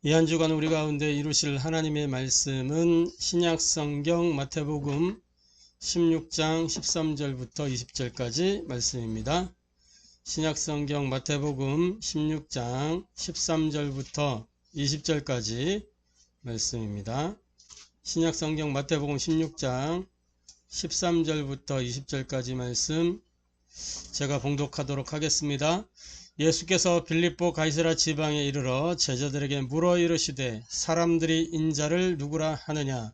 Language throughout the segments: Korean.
이 한 주간 우리 가운데 이루실 하나님의 말씀은 신약성경 마태복음 16장 13절부터 20절까지 말씀입니다. 신약성경 마태복음 16장 13절부터 20절까지 말씀입니다. 신약성경 마태복음 16장 13절부터 20절까지 말씀 제가 봉독하도록 하겠습니다. 예수께서 빌립보 가이사랴 지방에 이르러 제자들에게 물어 이르시되 사람들이 인자를 누구라 하느냐.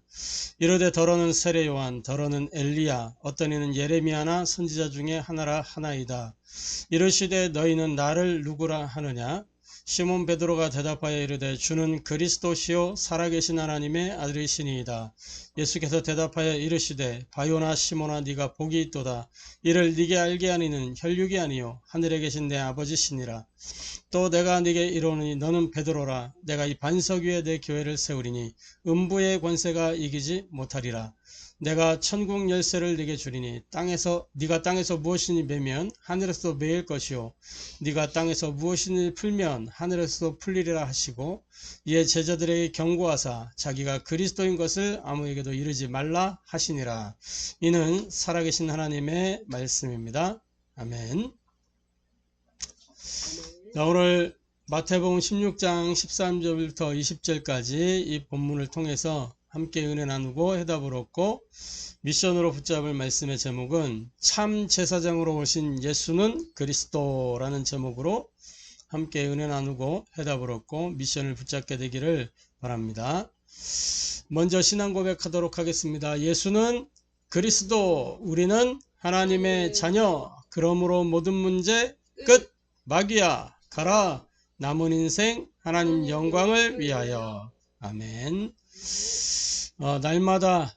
이르되 더러는 세례 요한, 더러는 엘리야, 어떤 이는 예레미야나 선지자 중에 하나라 하나이다. 이르시되 너희는 나를 누구라 하느냐. 시몬 베드로가 대답하여 이르되 주는 그리스도시요 살아계신 하나님의 아들이시니이다. 예수께서 대답하여 이르시되 바요나 시몬아 네가 복이 있도다. 이를 네게 알게 하니는 혈육이 아니요 하늘에 계신 내 아버지시니라. 또 내가 네게 이르노니 너는 베드로라. 내가 이 반석 위에 내 교회를 세우리니 음부의 권세가 이기지 못하리라. 내가 천국 열쇠를 네게 주리니 네가 땅에서 무엇이니 매면 하늘에서 매일 것이요 네가 땅에서 무엇이니 풀면 하늘에서 풀리리라 하시고, 이에 제자들에게 경고하사 자기가 그리스도인 것을 아무에게도 이르지 말라 하시니라. 이는 살아계신 하나님의 말씀입니다. 아멘. 오늘 마태복음 16장 13절부터 20절까지 이 본문을 통해서 함께 은혜 나누고 해답을 얻고 미션으로 붙잡을 말씀의 제목은 참 제사장으로 오신 예수는 그리스도라는 제목으로 함께 은혜 나누고 해답을 얻고 미션을 붙잡게 되기를 바랍니다. 먼저 신앙 고백하도록 하겠습니다. 예수는 그리스도, 우리는 하나님의 자녀. 그러므로 모든 문제 끝. 마귀야 가라. 남은 인생 하나님 영광을 위하여. 아멘. 날마다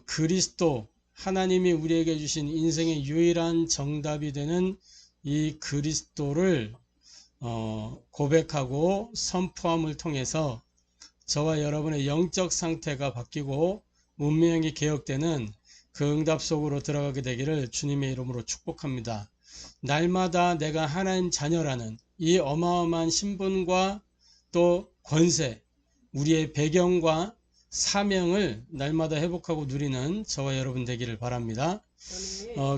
그리스도, 하나님이 우리에게 주신 인생의 유일한 정답이 되는 이 그리스도를 고백하고 선포함을 통해서 저와 여러분의 영적 상태가 바뀌고 운명이 개혁되는 그 응답 속으로 들어가게 되기를 주님의 이름으로 축복합니다. 날마다 내가 하나님 자녀라는 이 어마어마한 신분과 또 권세, 우리의 배경과 사명을 날마다 회복하고 누리는 저와 여러분 되기를 바랍니다.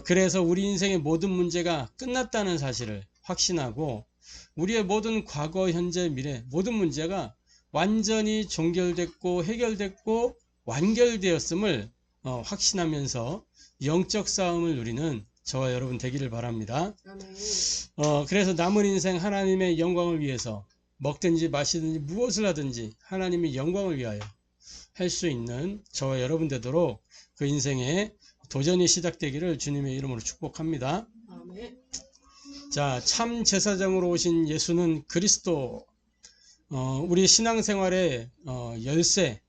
그래서 우리 인생의 모든 문제가 끝났다는 사실을 확신하고 우리의 모든 과거, 현재, 미래 모든 문제가 완전히 종결됐고 해결됐고 완결되었음을 확신하면서 영적 싸움을 누리는 저와 여러분 되기를 바랍니다. 그래서 남은 인생 하나님의 영광을 위해서 먹든지 마시든지 무엇을 하든지 하나님의 영광을 위하여 할 수 있는 저와 여러분 되도록 그 인생의 도전이 시작되기를 주님의 이름으로 축복합니다. 자, 참 제사장으로 오신 예수는 그리스도. 우리 신앙생활의 열쇠,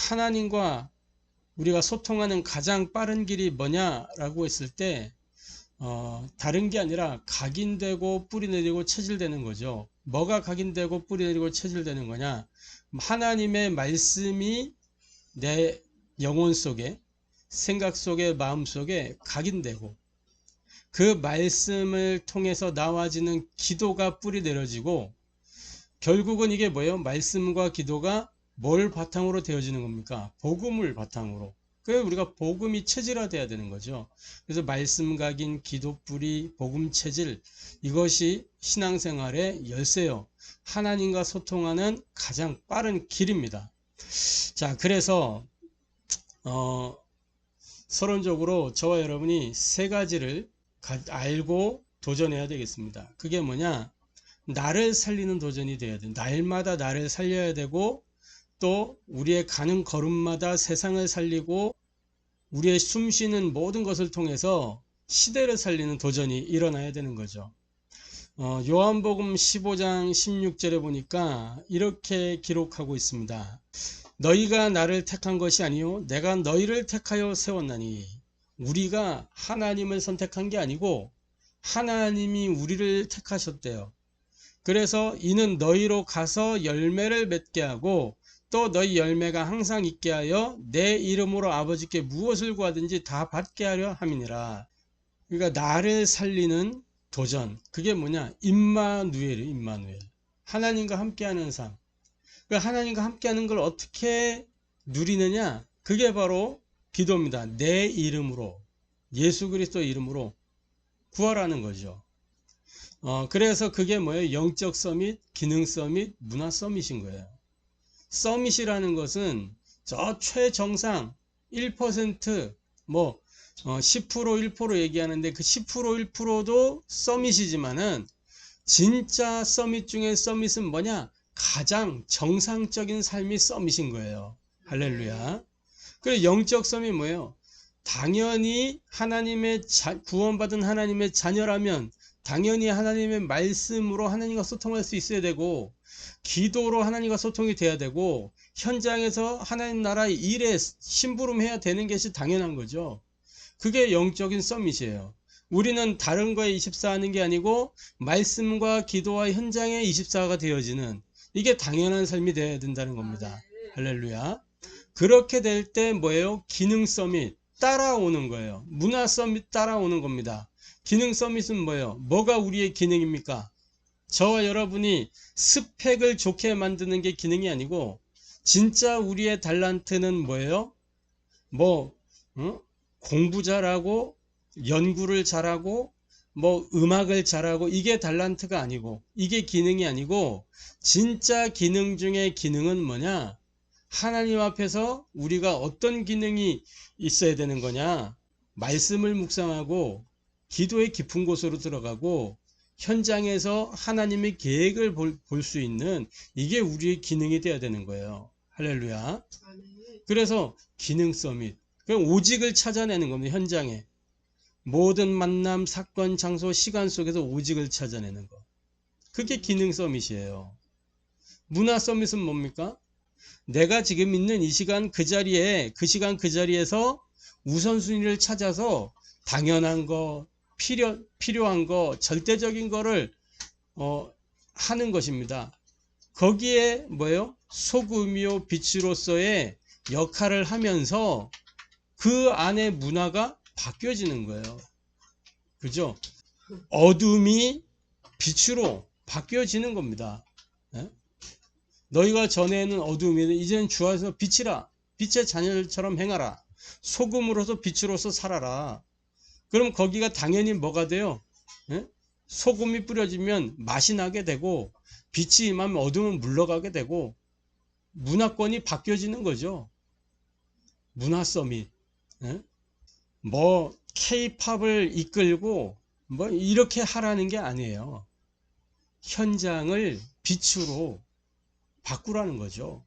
하나님과 우리가 소통하는 가장 빠른 길이 뭐냐라고 했을 때 다른 게 아니라 각인되고 뿌리내리고 체질되는 거죠. 뭐가 각인되고 뿌리내리고 체질되는 거냐? 하나님의 말씀이 내 영혼 속에, 생각 속에, 마음 속에 각인되고 그 말씀을 통해서 나와지는 기도가 뿌리내려지고, 결국은 이게 뭐예요? 말씀과 기도가 뭘 바탕으로 되어지는 겁니까? 복음을 바탕으로. 그래서 우리가 복음이 체질화돼야 되는 거죠. 그래서 말씀 각인, 기도 뿌리, 복음 체질, 이것이 신앙생활의 열쇠요. 하나님과 소통하는 가장 빠른 길입니다. 자, 그래서 서론적으로 저와 여러분이 세 가지를 알고 도전해야 되겠습니다. 그게 뭐냐? 나를 살리는 도전이 돼야 돼. 날마다 나를 살려야 되고, 또 우리의 가는 걸음마다 세상을 살리고 우리의 숨쉬는 모든 것을 통해서 시대를 살리는 도전이 일어나야 되는 거죠. 요한복음 15장 16절에 보니까 이렇게 기록하고 있습니다. 너희가 나를 택한 것이 아니요 내가 너희를 택하여 세웠나니. 우리가 하나님을 선택한 게 아니고 하나님이 우리를 택하셨대요. 그래서 이는 너희로 가서 열매를 맺게 하고 또 너희 열매가 항상 있게 하여 내 이름으로 아버지께 무엇을 구하든지 다 받게 하려 함이니라. 그러니까 나를 살리는 도전, 그게 뭐냐? 임마누엘이에요. 임마누엘. 하나님과 함께하는 삶. 그 하나님과 함께하는 걸 어떻게 누리느냐? 그게 바로 기도입니다. 내 이름으로, 예수 그리스도 이름으로 구하라는 거죠. 그래서 그게 뭐예요? 영적 서밋, 기능 서밋, 문화 서밋인 거예요. 서밋이라는 것은 저 최정상 1% 10% 1% 얘기하는데 그 10% 1%도 서밋이지만은 진짜 서밋 중에 서밋은 뭐냐? 가장 정상적인 삶이 서밋인 거예요. 할렐루야. 그리고 영적 서밋이 뭐예요? 당연히 하나님의 구원받은 하나님의 자녀라면 당연히 하나님의 말씀으로 하나님과 소통할 수 있어야 되고, 기도로 하나님과 소통이 돼야 되고, 현장에서 하나님 나라 일에 심부름해야 되는 것이 당연한 거죠. 그게 영적인 서밋이에요. 우리는 다른 거에 24하는 게 아니고 말씀과 기도와 현장에 24가 되어지는, 이게 당연한 삶이 되어야 된다는 겁니다. 할렐루야. 그렇게 될 때 뭐예요? 기능 서밋 따라오는 거예요. 문화 서밋 따라오는 겁니다. 기능 서밋은 뭐예요? 뭐가 우리의 기능입니까? 저와 여러분이 스펙을 좋게 만드는 게 기능이 아니고, 진짜 우리의 달란트는 뭐예요? 공부 잘하고 연구를 잘하고 음악을 잘하고, 이게 달란트가 아니고, 이게 기능이 아니고, 진짜 기능 중에 기능은 뭐냐? 하나님 앞에서 우리가 어떤 기능이 있어야 되는 거냐? 말씀을 묵상하고 기도의 깊은 곳으로 들어가고 현장에서 하나님의 계획을 볼 수 있는, 이게 우리의 기능이 되어야 되는 거예요. 할렐루야. 그래서 기능 서밋, 오직을 찾아내는 겁니다. 현장에 모든 만남, 사건, 장소, 시간 속에서 오직을 찾아내는 거, 그게 기능 서밋이에요. 문화 서밋은 뭡니까? 내가 지금 있는 이 시간 그 자리에, 그 시간 그 자리에서 우선순위를 찾아서 당연한 거, 필요한 거, 절대적인 거를 하는 것입니다. 거기에 뭐예요? 소금이요 빛으로서의 역할을 하면서 그 안에 문화가 바뀌어지는 거예요. 그죠? 어둠이 빛으로 바뀌어지는 겁니다. 네? 너희가 전에는 어둠이니 이제는 주 안에서 빛이라. 빛의 자녀들처럼 행하라. 소금으로서 빛으로서 살아라. 그럼 거기가 당연히 뭐가 돼요? 네? 소금이 뿌려지면 맛이 나게 되고, 빛이 임하면 어둠은 물러가게 되고, 문화권이 바뀌어지는 거죠. 문화 서밋. 네? K-팝을 이끌고 이렇게 하라는 게 아니에요. 현장을 빛으로 바꾸라는 거죠.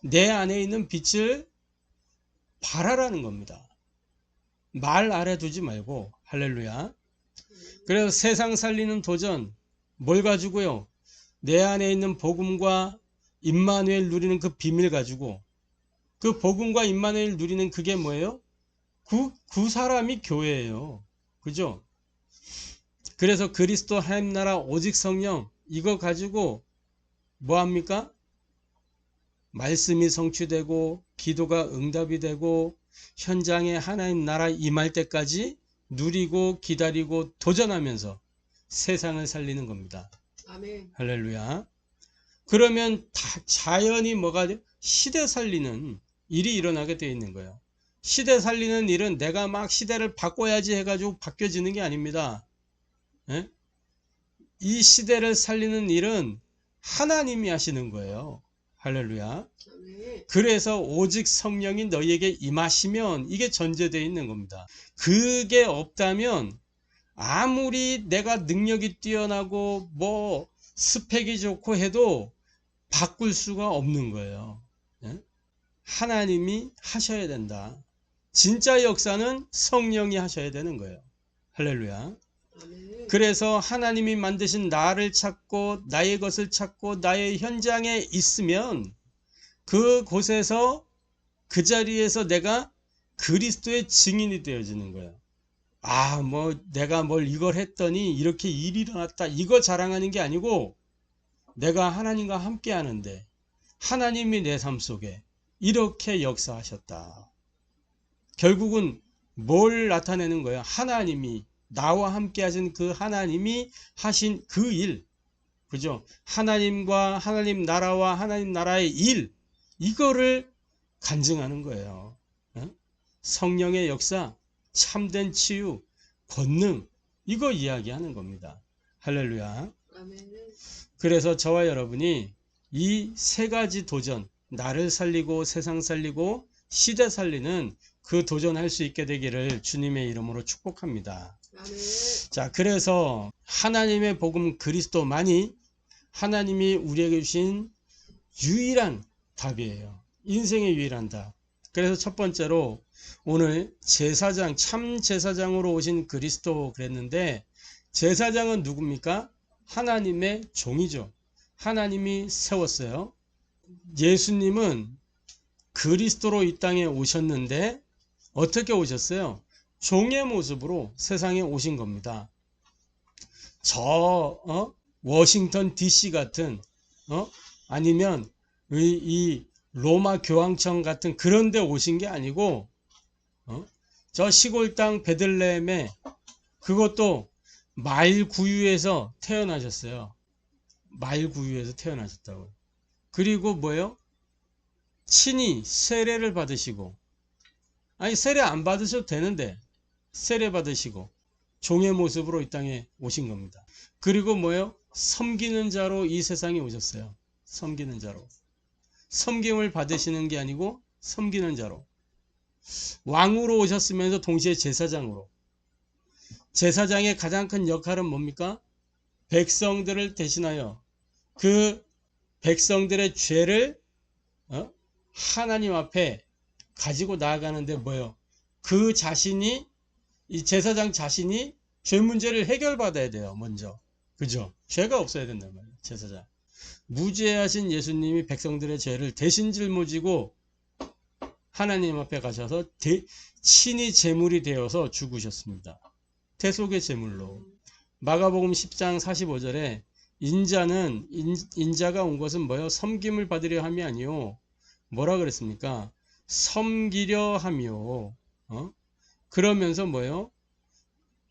내 안에 있는 빛을 발하라는 겁니다. 말 아래 두지 말고. 할렐루야. 그래서 세상 살리는 도전, 뭘 가지고요? 내 안에 있는 복음과 임마누엘 누리는 그 비밀 가지고, 그 복음과 임마누엘 누리는 그게 뭐예요? 그 사람이 교회예요. 그죠? 그래서 그리스도 하나님 나라 오직 성령, 이거 가지고 뭐 합니까? 말씀이 성취되고 기도가 응답이 되고 현장에 하나님 나라 임할 때까지 누리고 기다리고 도전하면서 세상을 살리는 겁니다. 아멘. 할렐루야. 그러면 다 자연히 뭐가 돼? 시대 살리는 일이 일어나게 되어 있는 거예요. 시대 살리는 일은 내가 막 시대를 바꿔야지 해가지고 바뀌어지는 게 아닙니다. 예? 이 시대를 살리는 일은 하나님이 하시는 거예요. 할렐루야. 그래서 오직 성령이 너희에게 임하시면, 이게 전제되어 있는 겁니다. 그게 없다면 아무리 내가 능력이 뛰어나고 스펙이 좋고 해도 바꿀 수가 없는 거예요. 예? 하나님이 하셔야 된다. 진짜 역사는 성령이 하셔야 되는 거예요. 할렐루야. 그래서 하나님이 만드신 나를 찾고 나의 것을 찾고 나의 현장에 있으면 그곳에서, 그 자리에서 내가 그리스도의 증인이 되어지는 거예요. 내가 이걸 했더니 이렇게 일이 일어났다, 이거 자랑하는 게 아니고, 내가 하나님과 함께 하는데 하나님이 내 삶 속에 이렇게 역사하셨다. 결국은 뭘 나타내는 거예요? 하나님이, 나와 함께 하신 그 하나님이 하신 그 일, 그죠? 하나님과 하나님 나라와 하나님 나라의 일, 이거를 간증하는 거예요. 어? 성령의 역사, 참된 치유, 권능, 이거 이야기하는 겁니다. 할렐루야. 아멘. 그래서 저와 여러분이 이 세 가지 도전, 나를 살리고 세상 살리고 시대 살리는 그 도전할 수 있게 되기를 주님의 이름으로 축복합니다. 아멘. 자, 그래서 하나님의 복음 그리스도만이 하나님이 우리에게 주신 유일한 답이에요. 인생의 유일한 답. 그래서 첫 번째로 오늘 제사장, 참 제사장으로 오신 그리스도 그랬는데, 제사장은 누굽니까? 하나님의 종이죠. 하나님이 세웠어요. 예수님은 그리스도로 이 땅에 오셨는데 어떻게 오셨어요? 종의 모습으로 세상에 오신 겁니다. 워싱턴 DC 같은 아니면 이 로마 교황청 같은 그런 데 오신 게 아니고 저 시골 땅 베들레헴에, 그것도 말구유에서 태어나셨어요. 말구유에서 태어나셨다고요. 그리고 뭐예요? 친히 세례를 받으시고, 아니 세례 안 받으셔도 되는데 세례 받으시고 종의 모습으로 이 땅에 오신 겁니다. 그리고 뭐예요? 섬기는 자로 이 세상에 오셨어요. 섬기는 자로. 섬김을 받으시는 게 아니고 섬기는 자로. 왕으로 오셨으면서 동시에 제사장으로. 제사장의 가장 큰 역할은 뭡니까? 백성들을 대신하여 그 백성들의 죄를 하나님 앞에 가지고 나아가는데 뭐예요? 그 자신이, 이 제사장 자신이 죄 문제를 해결받아야 돼요. 먼저. 그죠? 죄가 없어야 된단 말이에요. 제사장. 무죄하신 예수님이 백성들의 죄를 대신 짊어지고 하나님 앞에 가셔서 친히 제물이 되어서 죽으셨습니다. 대속의 제물로. 마가복음 10장 45절에 인자가 온 것은 뭐예요? 섬김을 받으려 함이 아니요. 뭐라 그랬습니까? 섬기려 함이요. 그러면서 뭐예요?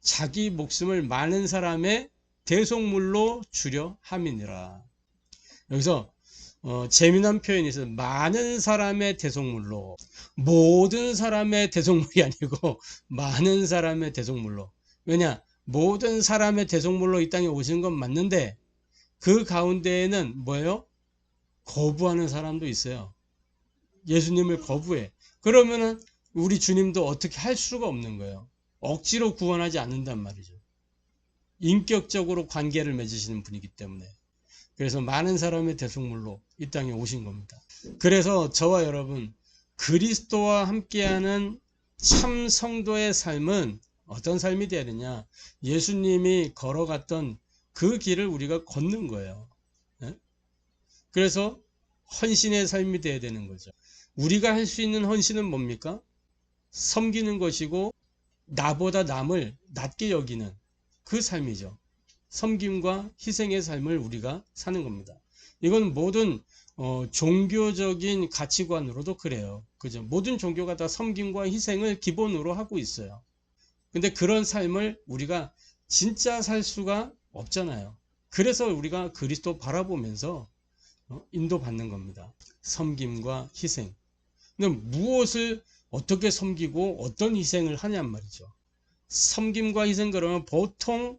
자기 목숨을 많은 사람의 대속물로 주려 함이니라. 여기서 재미난 표현이 있어요. 많은 사람의 대속물로. 모든 사람의 대속물이 아니고 많은 사람의 대속물로. 왜냐? 모든 사람의 대속물로 이 땅에 오신 건 맞는데 그 가운데에는 뭐예요? 거부하는 사람도 있어요. 예수님을 거부해. 그러면은 우리 주님도 어떻게 할 수가 없는 거예요. 억지로 구원하지 않는단 말이죠. 인격적으로 관계를 맺으시는 분이기 때문에. 그래서 많은 사람의 대속물로 이 땅에 오신 겁니다. 그래서 저와 여러분, 그리스도와 함께하는 참 성도의 삶은 어떤 삶이 되어야 되냐? 예수님이 걸어갔던 그 길을 우리가 걷는 거예요. 그래서 헌신의 삶이 되어야 되는 거죠. 우리가 할 수 있는 헌신은 뭡니까? 섬기는 것이고 나보다 남을 낮게 여기는 그 삶이죠. 섬김과 희생의 삶을 우리가 사는 겁니다. 이건 모든 종교적인 가치관으로도 그래요. 그죠? 모든 종교가 다 섬김과 희생을 기본으로 하고 있어요. 근데 그런 삶을 우리가 진짜 살 수가 없잖아요. 그래서 우리가 그리스도 바라보면서 인도받는 겁니다. 섬김과 희생. 근데 무엇을 어떻게 섬기고 어떤 희생을 하냔 말이죠. 섬김과 희생, 그러면 보통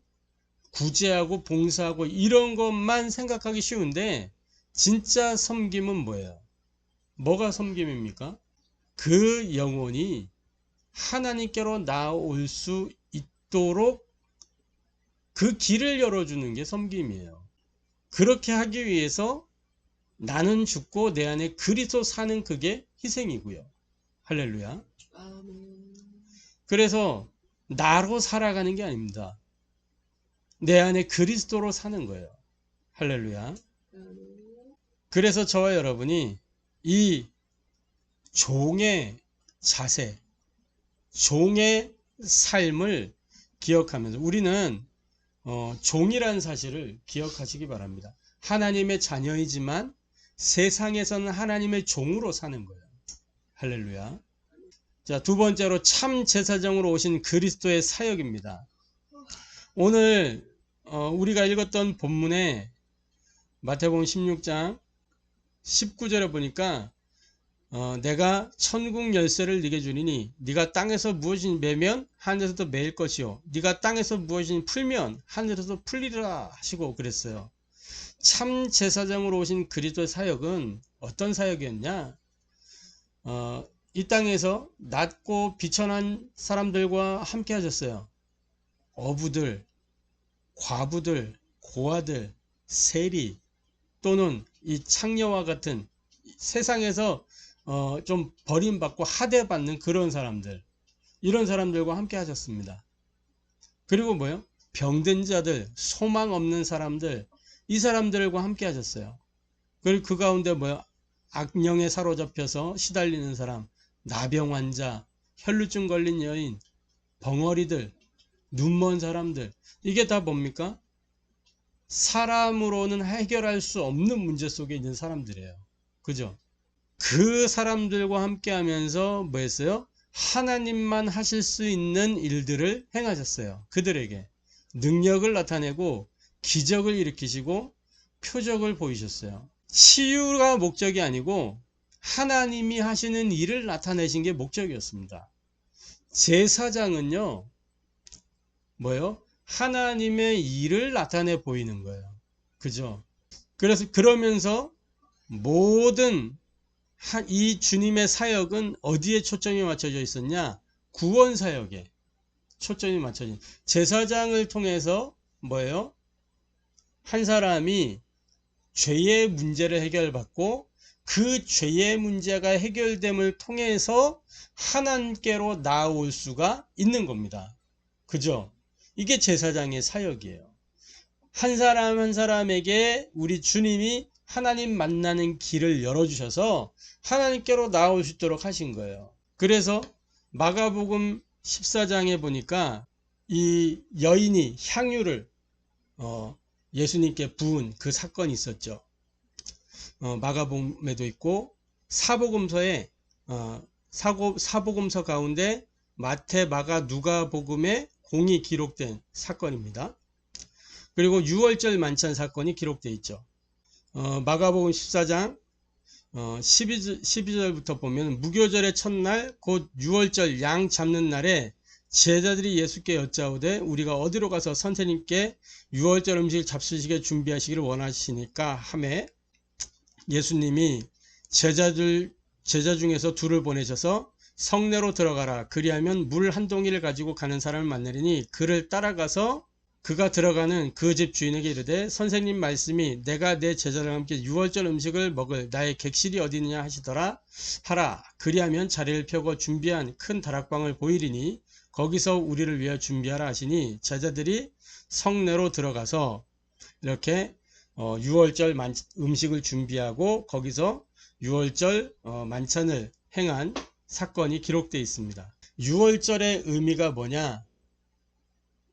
구제하고 봉사하고 이런 것만 생각하기 쉬운데 진짜 섬김은 뭐예요? 뭐가 섬김입니까? 그 영혼이 하나님께로 나올 수 있도록 그 길을 열어주는 게 섬김이에요. 그렇게 하기 위해서 나는 죽고 내 안에 그리스도 사는 그게 희생이고요. 할렐루야. 아멘. 그래서 나로 살아가는 게 아닙니다. 내 안에 그리스도로 사는 거예요. 할렐루야. 그래서 저와 여러분이 이 종의 자세, 종의 삶을 기억하면서 우리는 종이라는 사실을 기억하시기 바랍니다. 하나님의 자녀이지만 세상에서는 하나님의 종으로 사는 거예요. 할렐루야. 자, 두 번째로 참 제사장으로 오신 그리스도의 사역입니다. 오늘 우리가 읽었던 본문에 마태복음 16장 19절에 보니까 내가 천국 열쇠를 네게 주리니 네가 땅에서 무엇이니 매면 하늘에서도 매일 것이요 네가 땅에서 무엇이니 풀면 하늘에서도 풀리리라 하시고 그랬어요. 참 제사장으로 오신 그리스도의 사역은 어떤 사역이었냐? 이 땅에서 낮고 비천한 사람들과 함께 하셨어요. 어부들, 과부들, 고아들, 세리 또는 이 창녀와 같은 세상에서 좀 버림받고 하대받는 그런 사람들, 이런 사람들과 함께 하셨습니다. 그리고 뭐요? 병든 자들, 소망 없는 사람들, 이 사람들과 함께 하셨어요. 그리고 그 가운데 뭐요? 악령에 사로잡혀서 시달리는 사람, 나병 환자, 혈루증 걸린 여인, 벙어리들, 눈먼 사람들, 이게 다 뭡니까? 사람으로는 해결할 수 없는 문제 속에 있는 사람들이에요. 그죠? 그 사람들과 함께 하면서 뭐 했어요? 하나님만 하실 수 있는 일들을 행하셨어요. 그들에게 능력을 나타내고 기적을 일으키시고 표적을 보이셨어요. 치유가 목적이 아니고 하나님이 하시는 일을 나타내신 게 목적이었습니다. 제사장은요, 뭐요? 하나님의 일을 나타내 보이는 거예요. 그죠? 그래서 그러면서 모든 이 주님의 사역은 어디에 초점이 맞춰져 있었냐? 구원 사역에 초점이 맞춰진. 제사장을 통해서 뭐예요? 한 사람이 죄의 문제를 해결받고 그 죄의 문제가 해결됨을 통해서 하나님께로 나아올 수가 있는 겁니다. 그죠? 이게 제사장의 사역이에요. 한 사람 한 사람에게 우리 주님이 하나님 만나는 길을 열어주셔서 하나님께로 나올 수 있도록 하신 거예요. 그래서 마가복음 14장에 보니까 이 여인이 향유를 예수님께 부은 그 사건이 있었죠. 마가복음에도 있고 사복음서에 사복음서 가운데 마태, 마가, 누가복음에 공이 기록된 사건입니다. 그리고 유월절 만찬 사건이 기록되어 있죠. 마가복음 14장 12절부터 보면 무교절의 첫날 곧 유월절 양 잡는 날에 제자들이 예수께 여짜오되 우리가 어디로 가서 선생님께 유월절 음식을 잡수시게 준비하시기를 원하시니까 하매 예수님이 제자 중에서 둘을 보내셔서 성내로 들어가라. 그리하면 물 한 동이를 가지고 가는 사람을 만나리니 그를 따라가서 그가 들어가는 그 집 주인에게 이르되 선생님 말씀이 내가 내 제자들과 함께 유월절 음식을 먹을 나의 객실이 어디 있느냐 하시더라 하라. 그리하면 자리를 펴고 준비한 큰 다락방을 보이리니 거기서 우리를 위하여 준비하라 하시니 제자들이 성내로 들어가서 이렇게 유월절 음식을 준비하고 거기서 유월절 만찬을 행한 사건이 기록되어 있습니다. 유월절의 의미가 뭐냐?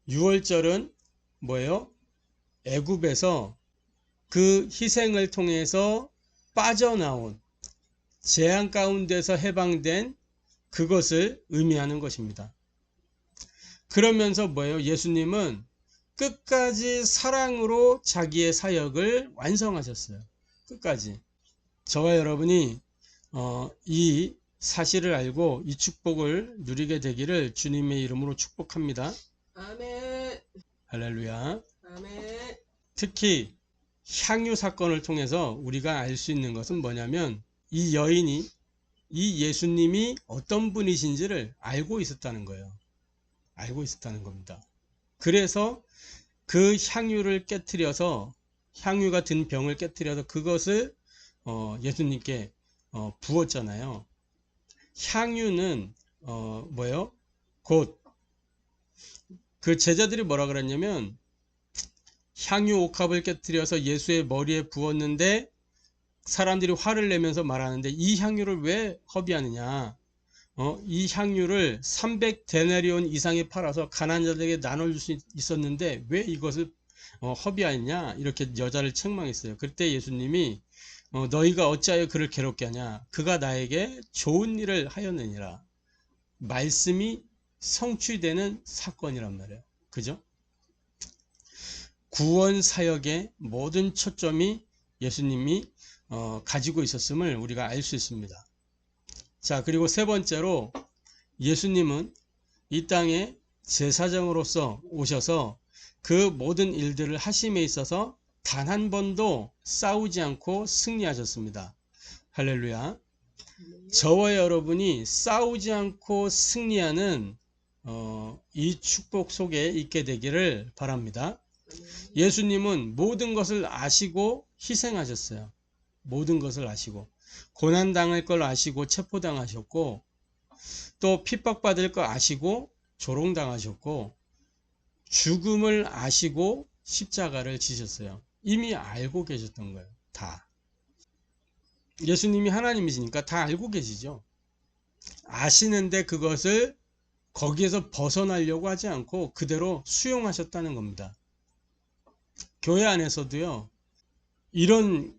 유월절은 뭐예요? 애굽에서 그 희생을 통해서 빠져나온 재앙 가운데서 해방된 그것을 의미하는 것입니다. 그러면서 뭐예요? 예수님은 끝까지 사랑으로 자기의 사역을 완성하셨어요. 끝까지. 저와 여러분이 이 사실을 알고 이 축복을 누리게 되기를 주님의 이름으로 축복합니다. 아멘. 할렐루야. 아멘. 특히 향유 사건을 통해서 우리가 알 수 있는 것은 뭐냐면 이 여인이 이 예수님이 어떤 분이신지를 알고 있었다는 거예요. 알고 있었다는 겁니다. 그래서 그 향유를 깨트려서 향유가 든 병을 깨트려서 그것을 예수님께 부었잖아요. 향유는 뭐예요? 곧 그 제자들이 뭐라 그랬냐면 향유 옥합을 깨트려서 예수의 머리에 부었는데 사람들이 화를 내면서 말하는데 이 향유를 왜 허비하느냐? 이 향유를 300데나리온 이상에 팔아서 가난한 자들에게 나눠줄 수 있었는데 왜 이것을 허비하느냐? 이렇게 여자를 책망했어요. 그때 예수님이 너희가 어찌하여 그를 괴롭게 하냐? 그가 나에게 좋은 일을 하였느니라. 말씀이 성취되는 사건이란 말이에요. 그죠? 구원 사역의 모든 초점이 예수님이 가지고 있었음을 우리가 알 수 있습니다. 자, 그리고 세 번째로 예수님은 이 땅에 제사장으로서 오셔서 그 모든 일들을 하심에 있어서 단 한 번도 싸우지 않고 승리하셨습니다. 할렐루야. 저와 여러분이 싸우지 않고 승리하는 이 축복 속에 있게 되기를 바랍니다. 예수님은 모든 것을 아시고 희생하셨어요. 모든 것을 아시고 고난당할 걸 아시고 체포당하셨고 또 핍박받을 거 아시고 조롱당하셨고 죽음을 아시고 십자가를 지셨어요. 이미 알고 계셨던 거예요. 다. 예수님이 하나님이시니까 다 알고 계시죠. 아시는데 그것을 거기에서 벗어나려고 하지 않고 그대로 수용하셨다는 겁니다. 교회 안에서도요, 이런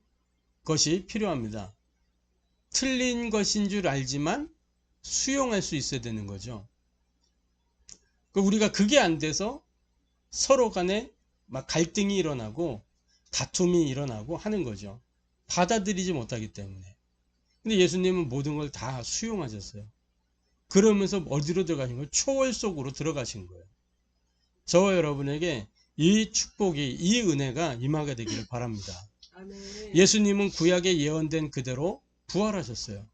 것이 필요합니다. 틀린 것인 줄 알지만 수용할 수 있어야 되는 거죠. 우리가 그게 안 돼서 서로 간에 막 갈등이 일어나고 다툼이 일어나고 하는 거죠. 받아들이지 못하기 때문에. 근데 예수님은 모든 걸 다 수용하셨어요. 그러면서 어디로 들어가신 거예요? 초월 속으로 들어가신 거예요. 저와 여러분에게 이 축복이, 이 은혜가 임하게 되기를 바랍니다. 아멘. 예수님은 구약에 예언된 그대로 부활하셨어요.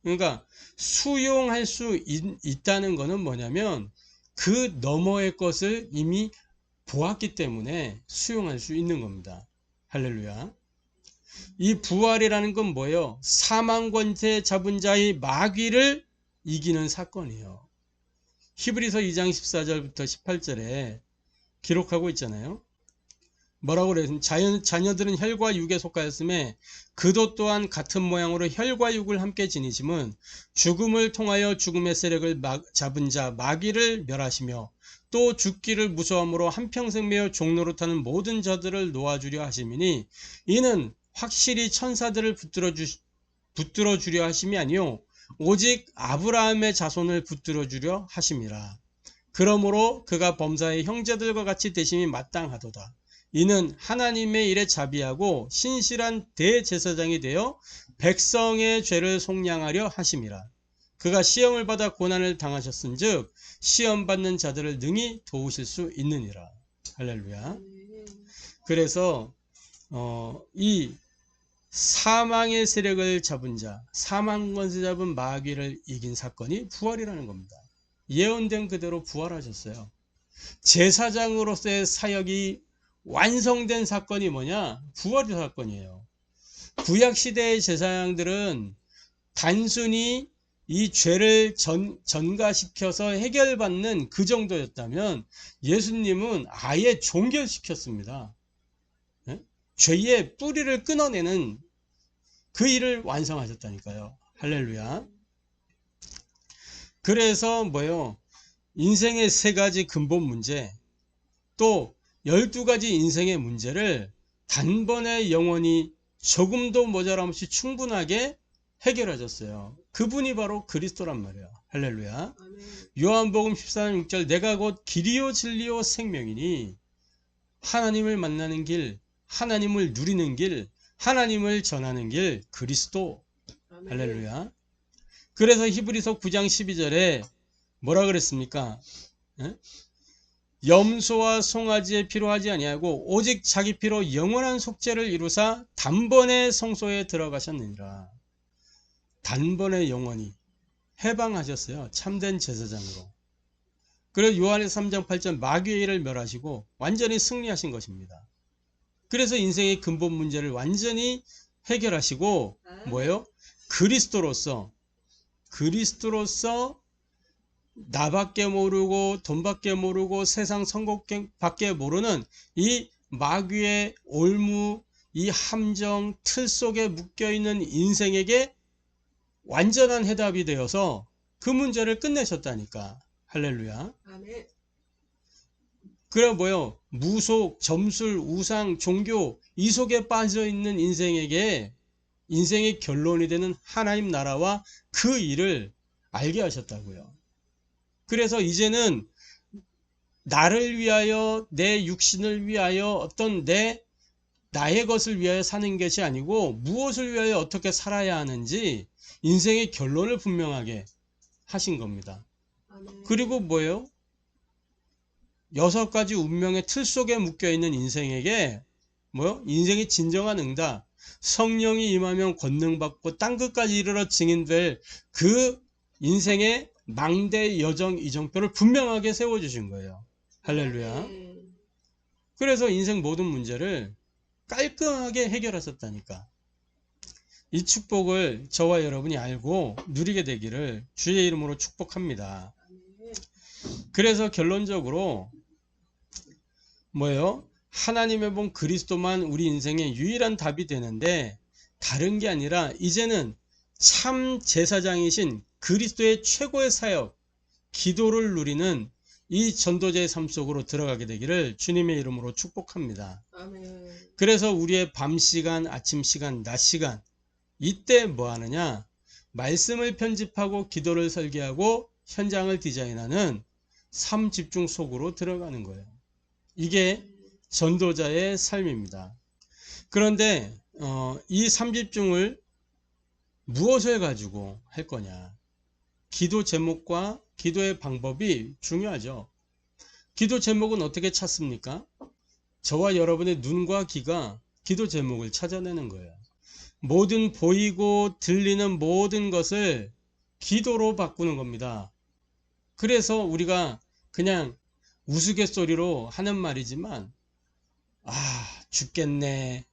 그러니까 수용할 수 있다는 것은 뭐냐면 그 너머의 것을 이미 보았기 때문에 수용할 수 있는 겁니다. 할렐루야. 이 부활이라는 건 뭐예요? 사망 권세 잡은 자의 마귀를 이기는 사건이에요. 히브리서 2장 14절부터 18절에 기록하고 있잖아요. 뭐라고 그래요? 자녀들은 혈과 육에 속하였음에 그도 또한 같은 모양으로 혈과 육을 함께 지니심은 죽음을 통하여 죽음의 세력을 잡은 자 마귀를 멸하시며 또 죽기를 무서함으로 한평생 매어 종로로 타는 모든 자들을 놓아주려 하심이니 이는 확실히 천사들을 붙들어 주려 하심이 아니요 오직 아브라함의 자손을 붙들어 주려 하심이라. 그러므로 그가 범사의 형제들과 같이 되심이 마땅하도다. 이는 하나님의 일에 자비하고 신실한 대제사장이 되어 백성의 죄를 속량하려 하심이라. 그가 시험을 받아 고난을 당하셨은즉 시험 받는 자들을 능히 도우실 수 있느니라. 할렐루야. 그래서 이 사망의 세력을 잡은 자, 사망 권세 잡은 마귀를 이긴 사건이 부활이라는 겁니다. 예언된 그대로 부활하셨어요. 제사장으로서의 사역이 완성된 사건이 뭐냐? 부활의 사건이에요. 구약시대의 제사장들은 단순히 이 죄를 전가시켜서 해결받는 그 정도였다면 예수님은 아예 종결시켰습니다. 네? 죄의 뿌리를 끊어내는 그 일을 완성하셨다니까요. 할렐루야. 그래서 뭐예요? 인생의 세 가지 근본 문제, 또 12가지 인생의 문제를 단번에 영원히 조금도 모자람 없이 충분하게 해결하셨어요. 그분이 바로 그리스도란 말이에요. 할렐루야. 요한복음 14장 6절 내가 곧 길이요 진리요 생명이니 하나님을 만나는 길, 하나님을 누리는 길, 하나님을 전하는 길 그리스도. 할렐루야. 그래서 히브리서 9장 12절에 뭐라 그랬습니까? 염소와 송아지의 피로 하지 아니하고 오직 자기 피로 영원한 속죄를 이루사 단번에 성소에 들어가셨느니라. 단번에 영원히 해방하셨어요. 참된 제사장으로. 그래서 요한의 3장 8절 마귀의 일을 멸하시고 완전히 승리하신 것입니다. 그래서 인생의 근본 문제를 완전히 해결하시고 뭐예요? 그리스도로서 나밖에 모르고 돈밖에 모르고 세상 성공밖에 모르는 이 마귀의 올무, 이 함정 틀 속에 묶여있는 인생에게 완전한 해답이 되어서 그 문제를 끝내셨다니까. 할렐루야. 아멘. 그래 뭐요? 무속, 점술, 우상, 종교 이 속에 빠져있는 인생에게 인생의 결론이 되는 하나님 나라와 그 일을 알게 하셨다고요. 그래서 이제는 나를 위하여 내 육신을 위하여 어떤 내 나의 것을 위하여 사는 것이 아니고 무엇을 위하여 어떻게 살아야 하는지 인생의 결론을 분명하게 하신 겁니다. 아멘. 그리고 뭐예요? 6가지 운명의 틀 속에 묶여있는 인생에게 뭐요? 인생의 진정한 응답, 성령이 임하면 권능받고 땅끝까지 이르러 증인될 그 인생의 망대 여정 이정표를 분명하게 세워주신 거예요. 할렐루야. 아멘. 그래서 인생 모든 문제를 깔끔하게 해결하셨다니까. 이 축복을 저와 여러분이 알고 누리게 되기를 주의 이름으로 축복합니다. 아멘. 그래서 결론적으로 뭐예요? 하나님의 본 그리스도만 우리 인생의 유일한 답이 되는데 다른 게 아니라 이제는 참 제사장이신 그리스도의 최고의 사역, 기도를 누리는 이 전도자의 삶 속으로 들어가게 되기를 주님의 이름으로 축복합니다. 아멘. 그래서 우리의 밤 시간, 아침 시간, 낮 시간 이때 뭐 하느냐? 말씀을 편집하고 기도를 설계하고 현장을 디자인하는 삶 집중 속으로 들어가는 거예요. 이게 전도자의 삶입니다. 그런데 이 삶 집중을 무엇을 가지고 할 거냐? 기도 제목과 기도의 방법이 중요하죠. 기도 제목은 어떻게 찾습니까? 저와 여러분의 눈과 귀가 기도 제목을 찾아내는 거예요. 모든 보이고 들리는 모든 것을 기도로 바꾸는 겁니다. 그래서 우리가 그냥 우스갯소리로 하는 말이지만 죽겠네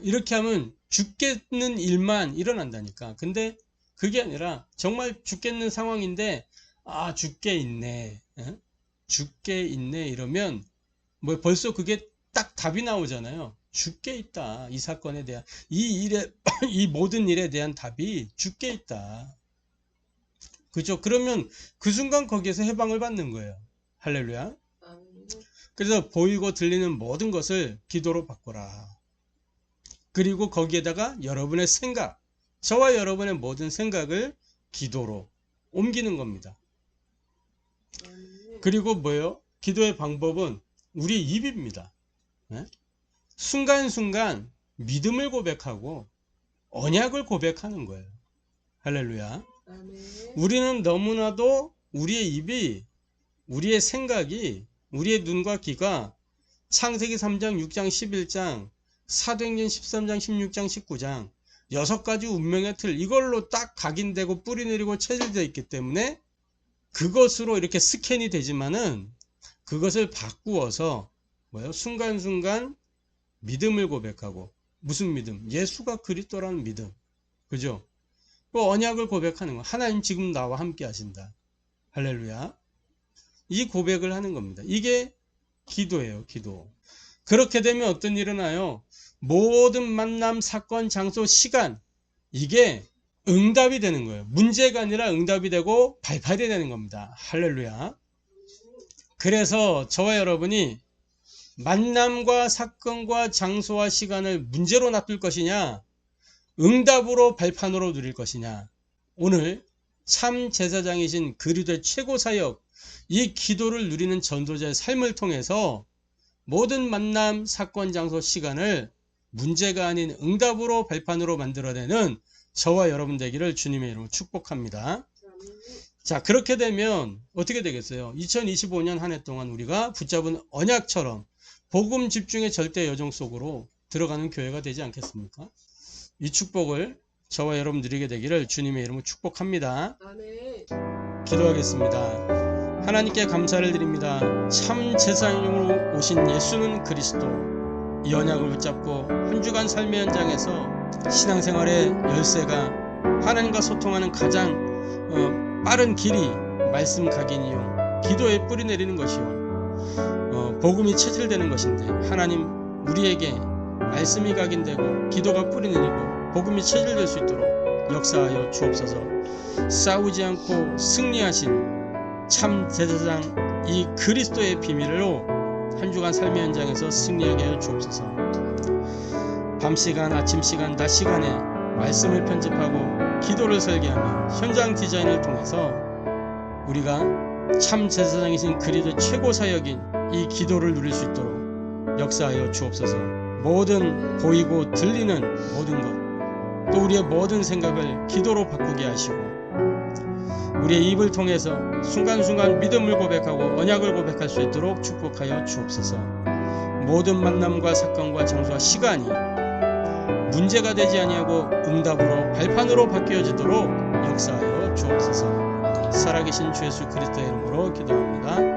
이렇게 하면 죽겠는 일만 일어난다니까. 근데 그게 아니라 정말 죽겠는 상황인데 죽게 있네 죽게 있네 이러면 뭐 벌써 그게 딱 답이 나오잖아요. 죽게 있다. 이 사건에 대한 이 일에 이 모든 일에 대한 답이 죽게 있다. 그죠? 그러면 그 순간 거기에서 해방을 받는 거예요. 할렐루야. 아멘. 그래서 보이고 들리는 모든 것을 기도로 바꾸라. 그리고 거기에다가 여러분의 생각, 저와 여러분의 모든 생각을 기도로 옮기는 겁니다. 아멘. 그리고 뭐예요? 기도의 방법은 우리 입입니다. 네? 순간순간 믿음을 고백하고 언약을 고백하는 거예요. 할렐루야. 아멘. 우리는 너무나도 우리의 입이, 우리의 생각이, 우리의 눈과 귀가 창세기 3장, 6장, 11장, 사도행전 13장, 16장, 19장 6가지 운명의 틀 이걸로 딱 각인되고 뿌리 내리고 체질되어 있기 때문에 그것으로 이렇게 스캔이 되지만은 그것을 바꾸어서 뭐예요? 순간순간 믿음을 고백하고 무슨 믿음? 예수가 그리스도라는 믿음. 그죠? 그 언약을 고백하는 거. 하나님 지금 나와 함께 하신다. 할렐루야. 이 고백을 하는 겁니다. 이게 기도예요. 기도. 그렇게 되면 어떤 일이 일어나요? 모든 만남, 사건, 장소, 시간 이게 응답이 되는 거예요. 문제가 아니라 응답이 되고 발판이 되는 겁니다. 할렐루야. 그래서 저와 여러분이 만남과 사건과 장소와 시간을 문제로 놔둘 것이냐 응답으로 발판으로 누릴 것이냐. 오늘 참 제사장이신 그리스도의 최고 사역 이 기도를 누리는 전도자의 삶을 통해서 모든 만남, 사건, 장소, 시간을 문제가 아닌 응답으로 발판으로 만들어내는 저와 여러분 되기를 주님의 이름으로 축복합니다. 자, 그렇게 되면 어떻게 되겠어요? 2025년 한 해 동안 우리가 붙잡은 언약처럼 복음 집중의 절대 여정 속으로 들어가는 교회가 되지 않겠습니까? 이 축복을 저와 여러분 누리게 되기를 주님의 이름으로 축복합니다. 아멘. 기도하겠습니다. 하나님께 감사를 드립니다. 참 제사장으로 오신 예수는 그리스도 이 언약을 붙잡고 한 주간 삶의 현장에서 신앙생활의 열쇠가 하나님과 소통하는 가장 빠른 길이 말씀 각인이요 기도에 뿌리 내리는 것이요 복음이 체질되는 것인데 하나님 우리에게 말씀이 각인되고 기도가 뿌리 내리고 복음이 체질될 수 있도록 역사하여 주옵소서. 싸우지 않고 승리하신 참 제사장 이 그리스도의 비밀로 한 주간 삶의 현장에서 승리하게 하여 주옵소서. 밤시간, 아침시간, 낮시간에 말씀을 편집하고 기도를 설계하며 현장 디자인을 통해서 우리가 참 제사장이신 그리스도의 최고 사역인 이 기도를 누릴 수 있도록 역사하여 주옵소서. 모든 보이고 들리는 모든 것, 또 우리의 모든 생각을 기도로 바꾸게 하시고 우리의 입을 통해서 순간순간 믿음을 고백하고 언약을 고백할 수 있도록 축복하여 주옵소서. 모든 만남과 사건과 장소와 시간이 문제가 되지 아니하고 응답으로 발판으로 바뀌어지도록 역사하여 주옵소서. 살아계신 주 예수 그리스도의 이름으로 기도합니다.